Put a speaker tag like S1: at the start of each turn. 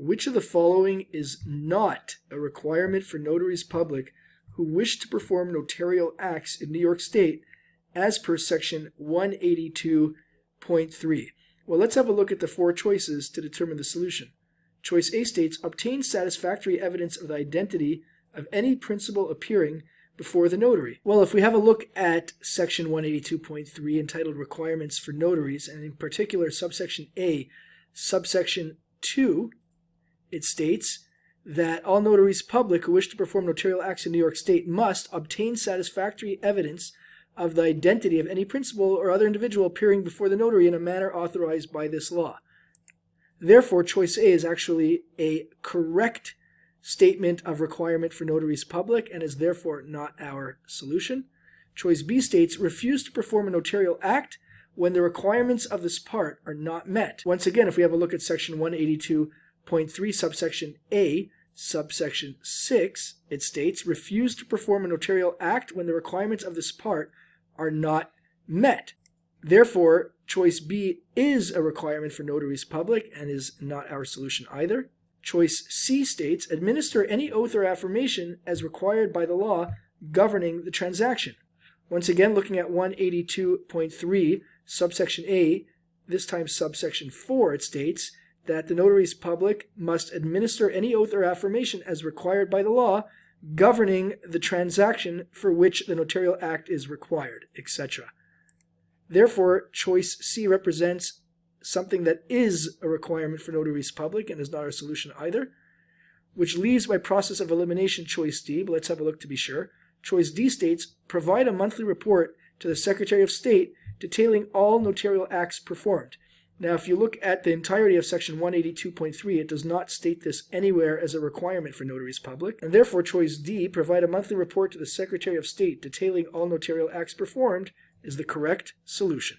S1: Which of the following is not a requirement for notaries public who wish to perform notarial acts in New York State as per section 182.3? Well, let's have a look at the four choices to determine the solution. Choice A states, obtain satisfactory evidence of the identity of any principal appearing before the notary. Well, if we have a look at section 182.3 entitled Requirements for Notaries, and in particular subsection A, subsection 2, it states that all notaries public who wish to perform notarial acts in New York State must obtain satisfactory evidence of the identity of any principal or other individual appearing before the notary in a manner authorized by this law. Therefore, choice A is actually a correct statement of requirement for notaries public and is therefore not our solution. Choice B states, refuse to perform a notarial act when the requirements of this part are not met. Once again, if we have a look at section 182.3 subsection A, subsection 6, it states, refuse to perform a notarial act when the requirements of this part are not met. Therefore, choice B is a requirement for notaries public and is not our solution either. Choice C states, administer any oath or affirmation as required by the law governing the transaction. Once again, looking at 182.3 subsection A, this time subsection 4, it states that the notaries public must administer any oath or affirmation as required by the law governing the transaction for which the notarial act is required, etc. Therefore, choice C represents something that is a requirement for notaries public and is not our solution either, which leaves by process of elimination choice D, but let's have a look to be sure. Choice D states, provide a monthly report to the Secretary of State detailing all notarial acts performed. Now, if you look at the entirety of section 182.3, it does not state this anywhere as a requirement for notaries public, and therefore choice D, provide a monthly report to the Secretary of State detailing all notarial acts performed, is the correct solution.